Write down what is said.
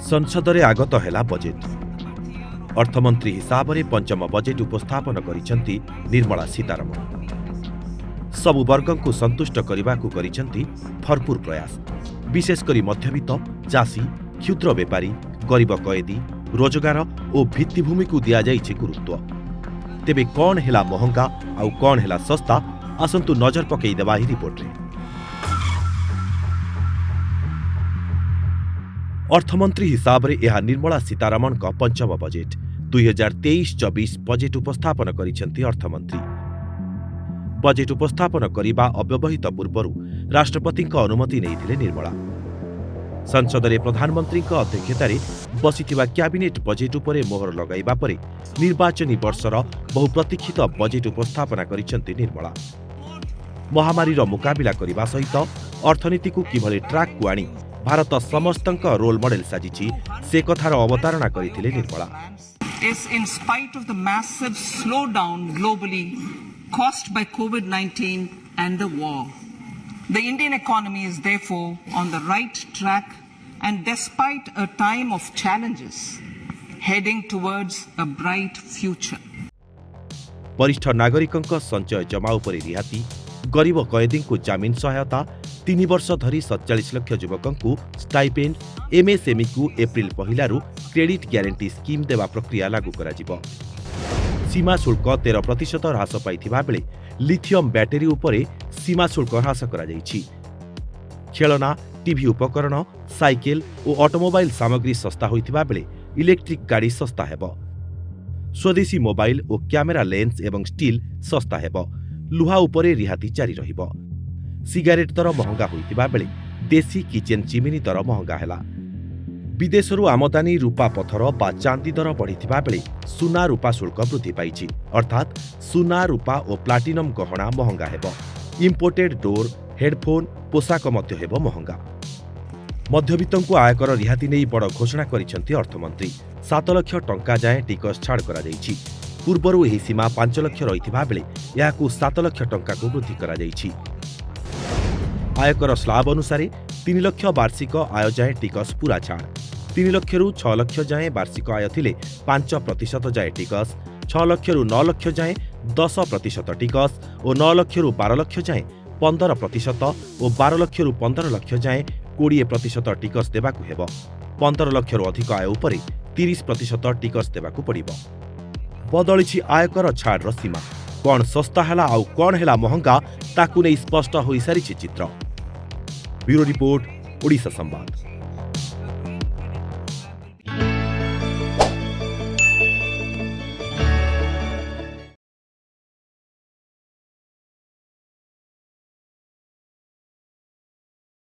संसदरे आगत हेला बजेट। अर्थमंत्री हिसाब से पंचम बजेट उपस्थापन करिसेंती निर्मला सीतारमण। सबु वर्ग को संतुष्ट करने को करिसेंती भरपूर प्रयास। विशेषकर मध्यवित्त, चाषी, क्षुद्र बेपारी, गरीब कयदी, रोजगार और भित्तिभूमि को दिया जाइछि गुरुत्व। तेबे कौन हेला महंगा आउ कौन हेला सस्ता, आसंतु नजर पकई देबा ही रिपोर्ट रे। अर्थमंत्री हिसाब रे यह निर्मला सीतारमण का पंचम बजेट 2023-24 बजेट उपस्थापन करिसेंती अर्थमंत्री। बजेट उपस्थापन करिबा अव्यवहित पूर्वरु राष्ट्रपति अनुमति नैथिले निर्मला। संसद रे प्रधानमंत्री अध्यक्षतार बसिथिबा कैबिनेट बजेट उपरे मोहर लगाइबा परे निर्वाचनी वर्षर बहुप्रतीक्षित बजेट उपस्थापना करिसेंती निर्मला। महामारीर मुकाबिला करिबा सहित अर्थनीति को किभली ट्रैक को आनी भारत समस्तंक रोल मॉडल साजिछि से कथार अवतारणा करिथिले Nirmala. Is in spite of the massive slowdown globally caused by COVID-19 and the war. The Indian economy is therefore on the right track and despite a time of challenges heading towards a bright future. वरिष्ठ नागरिकंक संचय जमा उपरे रिहाती, गरीब कयदी को जामिन सहायता, 3 वर्ष धरी 47 लाख युवकों स्टाइपेंड, एमएसएमई को एप्रिल पहिलारू क्रेडिट ग्यारंटी स्कीम देवा प्रक्रिया लागू कराजिब। सीमा शुल्क 13% ह्रास पाइथिबा बेले लिथियम बैटेरी उपरे सीमा शुल्क ह्रास करा जाइछि। खेलना, टीवी उपकरण, साइकेल और ऑटोमोबाइल सामग्री सस्ता होइथिबा बेले इलेक्ट्रिक गाड़ी सस्ता हेबो। स्वदेशी मोबाइल और कैमेरा लेंस एवं स्टील सस्ता हेबो। लुहा उपरे रिहाती जारी रहिबो। सिगारेट दर महंगा होइतिबा बेले देशी किचेन चिमिनी दर महंगा हेला। विदेशरू आमदानी रूपा पथर बा चांदी दर बढ़िथिबा बेले सुना रूपा शुल्क वृद्धि पाइछि, अर्थात सुना रूपा और प्लाटिनम गहना महंगा हेबो। इंपोर्टेड डोर, हेडफोन, पोशाक मध्य हेबो महंगा। मध्यवित्तंकु आयकर रिहाती नहीं बड़ घोषणा करिसेंती अर्थमंत्री। 7 लाख टंका जाए टिकस छाड़ करा जाइछि। पूर्वरु एही सीमा 5 लाख रहिथिबा बेले याकु 7 लाख टंका को वृद्धि करा जाइछि। आयकर स्लाब अनुसार 3 लाख वार्षिक आय जाए टिकस पूरा छाड़। 3 लाख रु 6 लाख जाए वार्षिक आय थिले 5% जाए टिकस, 6 लाख रु 9 लाख जाए 10% टिकस और 9 लाख रु 12 लाख जाए 15% और 12 लाख रु 15 लाख जाए 20% टिकस देबाकू हेबो। 15 लाख रु अधिक आय उपरे 30% टिकस देबाकू पड़िबो। बदलिछि आयकर छाड़ सीमा। कौन सस्ता हेला आउ कौन हेला महंगा ताकू नहीं स्पष्ट होई सारिछि चित्र। ब्यूरो रिपोर्ट, ओडिशा संवाद।